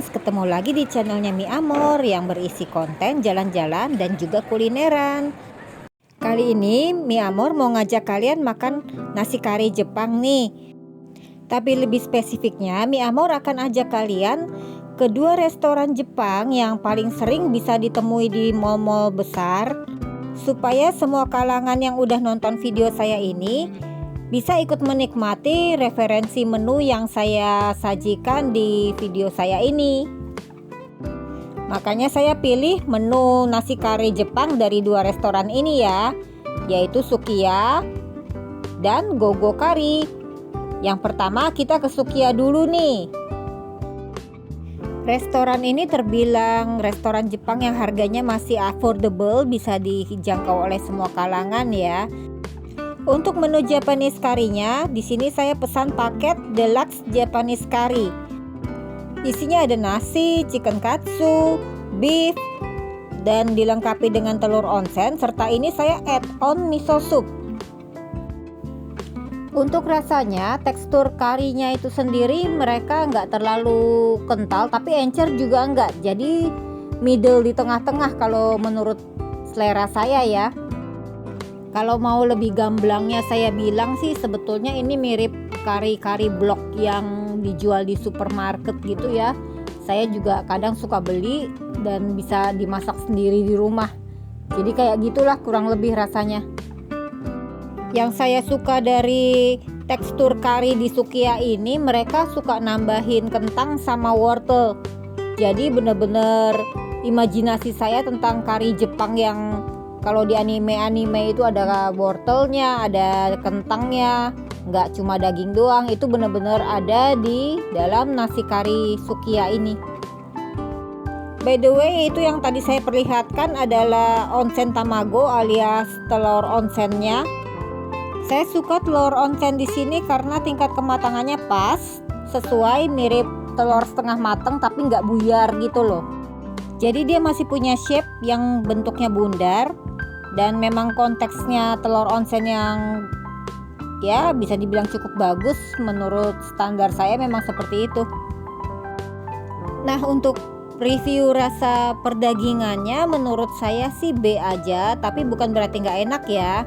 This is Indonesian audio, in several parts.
friends, ketemu lagi di channelnya Mi Amor yang berisi konten jalan-jalan dan juga kulineran. Kali ini Mi Amor mau ngajak kalian makan nasi kari Jepang nih. Tapi lebih spesifiknya Mi Amor akan ajak kalian ke dua restoran Jepang yang paling sering bisa ditemui di mall-mall besar, supaya semua kalangan yang udah nonton video saya ini bisa ikut menikmati referensi menu yang saya sajikan di video saya ini. Makanya saya pilih menu nasi kari Jepang dari dua restoran ini ya, yaitu Sukiya dan Gogo Kari. Yang pertama kita ke Sukiya dulu nih. Restoran ini terbilang restoran Jepang yang harganya masih affordable, bisa dijangkau oleh semua kalangan ya. Untuk menu Japanese karinya, di sini saya pesan paket deluxe Japanese curry. Isinya ada nasi, chicken katsu, beef, dan dilengkapi dengan telur onsen, serta ini saya add on miso soup. Untuk rasanya, tekstur karinya itu sendiri mereka nggak terlalu kental, tapi encer juga nggak. Jadi middle di tengah-tengah kalau menurut selera saya ya. Kalau mau lebih gamblangnya saya bilang sih sebetulnya ini mirip kari-kari blok yang dijual di supermarket gitu ya. Saya juga kadang suka beli dan bisa dimasak sendiri di rumah. Jadi kayak gitulah kurang lebih rasanya. Yang saya suka dari tekstur kari di Sukiya ini, mereka suka nambahin kentang sama wortel. Jadi bener-bener imajinasi saya tentang kari Jepang yang kalau di anime-anime itu ada wortelnya, ada kentangnya, nggak cuma daging doang, itu bener-bener ada di dalam nasi kari Sukiya ini. By the way, itu yang tadi saya perlihatkan adalah onsen tamago alias telur onsennya. Saya suka telur onsen di sini karena tingkat kematangannya pas, sesuai mirip telur setengah matang tapi nggak buyar gitu loh. Jadi dia masih punya shape yang bentuknya bundar. Dan memang konteksnya telur onsen yang ya bisa dibilang cukup bagus menurut standar saya, memang seperti itu. Nah, untuk review rasa perdagingannya menurut saya sih B aja, tapi bukan berarti nggak enak ya.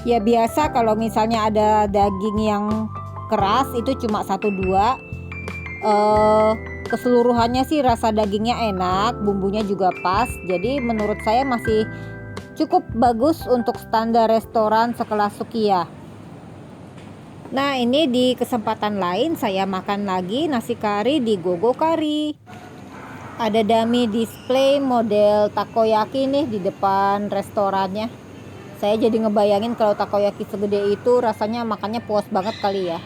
Ya biasa kalau misalnya ada daging yang keras itu cuma 1-2. Keseluruhannya sih rasa dagingnya enak, bumbunya juga pas. Jadi menurut saya masih cukup bagus untuk standar restoran sekelas Sukiya. Nah, ini di kesempatan lain saya makan lagi nasi kari di Gogo Kari. Ada dummy display model takoyaki nih di depan restorannya. Saya jadi ngebayangin kalau takoyaki segede itu rasanya makannya puas banget kali ya.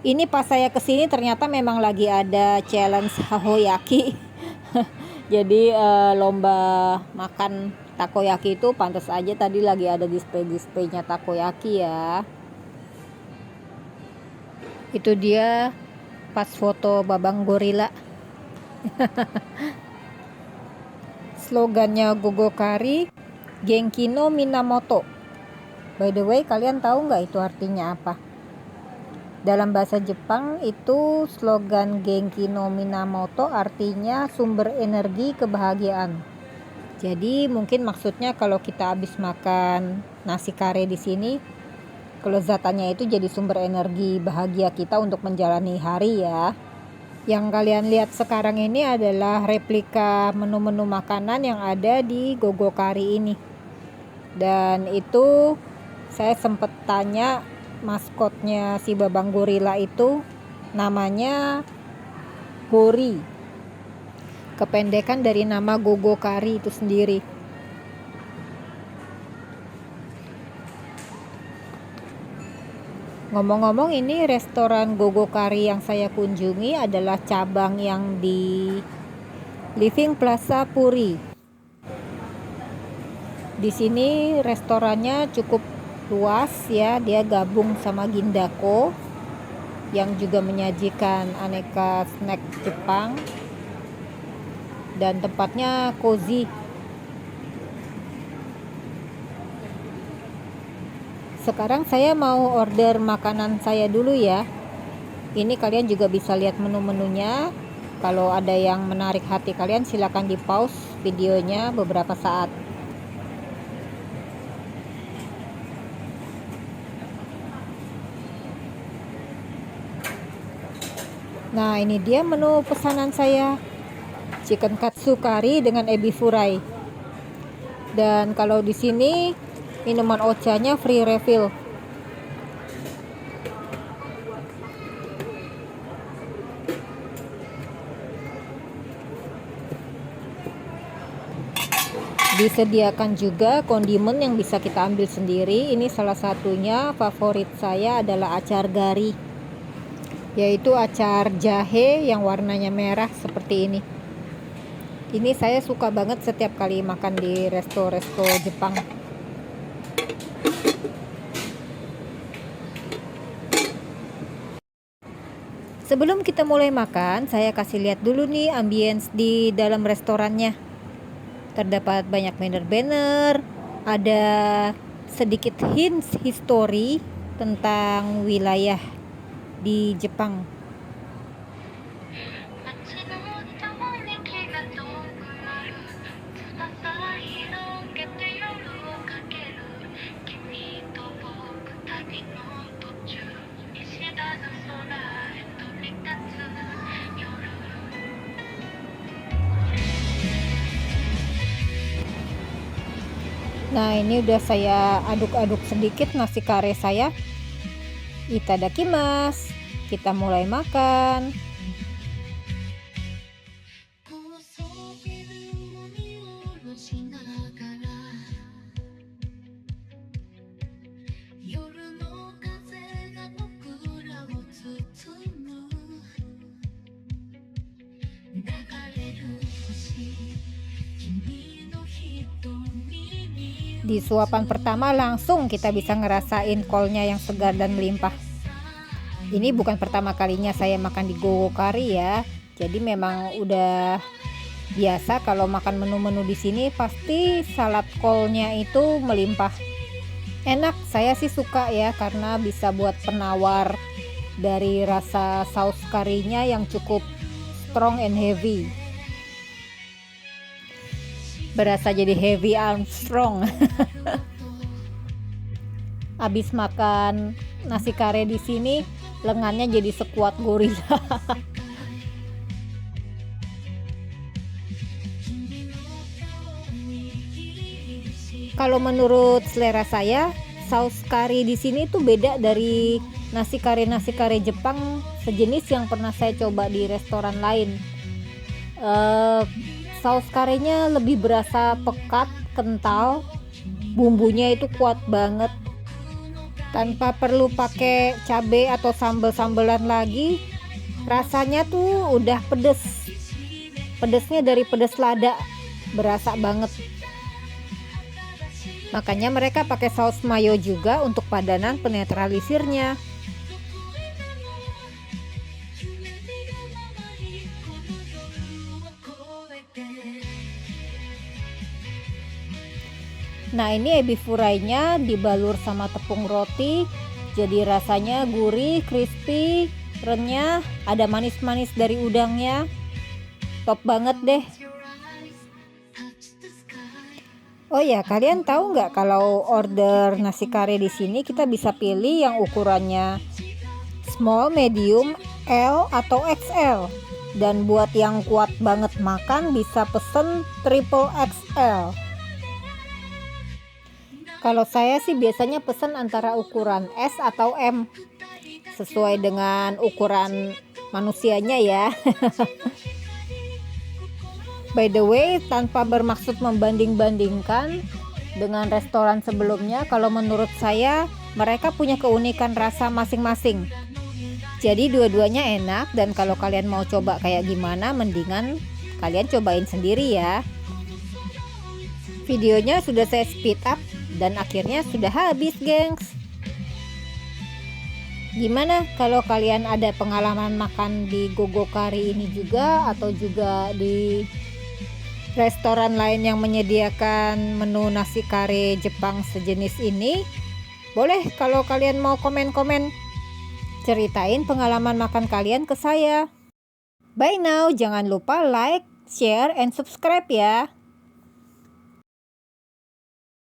Ini pas saya kesini ternyata memang lagi ada challenge takoyaki. Jadi lomba makan takoyaki itu pantas aja tadi lagi ada display-displaynya takoyaki ya. Itu dia pas foto babang gorila. Slogannya Gogo Kari, Genki no Minamoto. By the way, kalian tahu nggak itu artinya apa? Dalam bahasa Jepang itu slogan Genki no Minamoto artinya sumber energi kebahagiaan. Jadi mungkin maksudnya kalau kita habis makan nasi kare di sini, kelezatannya itu jadi sumber energi bahagia kita untuk menjalani hari ya. Yang kalian lihat sekarang ini adalah replika menu-menu makanan yang ada di Gogo Kari ini. Dan itu saya sempat tanya maskotnya si babang gorila itu namanya Gori. Kependekan dari nama Gogo Kari itu sendiri. Ngomong-ngomong, ini restoran Gogo Kari yang saya kunjungi adalah cabang yang di Living Plaza Puri. Di sini restorannya cukup luas ya, dia gabung sama Gindako yang juga menyajikan aneka snack Jepang. Dan tempatnya cozy. Sekarang saya mau order makanan saya dulu ya. Ini kalian juga bisa lihat menu-menunya. Kalau ada yang menarik hati kalian, silakan di pause videonya beberapa saat. Nah, ini dia menu pesanan saya, chicken katsu curry dengan ebi furai. Dan kalau di sini minuman ochanya free refill. Disediakan juga kondimen yang bisa kita ambil sendiri. Ini salah satunya favorit saya adalah acar gari, yaitu acar jahe yang warnanya merah seperti ini. Ini saya suka banget setiap kali makan di resto-resto Jepang. Sebelum kita mulai makan, saya kasih lihat dulu nih ambience di dalam restorannya. Terdapat banyak banner-banner, ada sedikit hints history tentang wilayah di Jepang. Nah, ini udah saya aduk-aduk sedikit nasi kare saya. Itadakimasu. Kita mulai makan. Di suapan pertama langsung kita bisa ngerasain kolnya yang segar dan melimpah. Ini bukan pertama kalinya saya makan di Gogokari ya. Jadi memang udah biasa kalau makan menu-menu di sini pasti salad kolnya itu melimpah. Enak, saya sih suka ya karena bisa buat penawar dari rasa saus karinya yang cukup strong and heavy. Berasa jadi heavy Armstrong. Abis makan nasi kare di sini, lengannya jadi sekuat gorila. Kalau menurut selera saya, saus kari di sini tuh beda dari nasi kare Jepang sejenis yang pernah saya coba di restoran lain. Saus karenya lebih berasa pekat, kental, bumbunya itu kuat banget. Tanpa perlu pakai cabai atau sambal-sambalan lagi, rasanya tuh udah pedes. Pedesnya dari pedes lada, berasa banget. Makanya mereka pakai saus mayo juga untuk padanan penetralisirnya. Nah, ini ebi furainya dibalur sama tepung roti, jadi rasanya gurih, crispy, renyah, ada manis-manis dari udangnya. Top banget deh. Oh ya, kalian tahu nggak kalau order nasi kare di sini kita bisa pilih yang ukurannya small, medium, L atau XL. Dan buat yang kuat banget makan bisa pesen triple XL. Kalau saya sih biasanya pesen antara ukuran S atau M, sesuai dengan ukuran manusianya ya. By the way, tanpa bermaksud membanding-bandingkan dengan restoran sebelumnya, kalau menurut saya mereka punya keunikan rasa masing-masing. Jadi dua-duanya enak, dan kalau kalian mau coba kayak gimana, mendingan kalian cobain sendiri ya. Videonya sudah saya speed up dan akhirnya sudah habis, gengs. Gimana kalau kalian ada pengalaman makan di Gogokari ini juga, atau juga di restoran lain yang menyediakan menu nasi kare Jepang sejenis ini? Boleh kalau kalian mau komen-komen, ceritain pengalaman makan kalian ke saya. Bye now, jangan lupa like, share, and subscribe ya.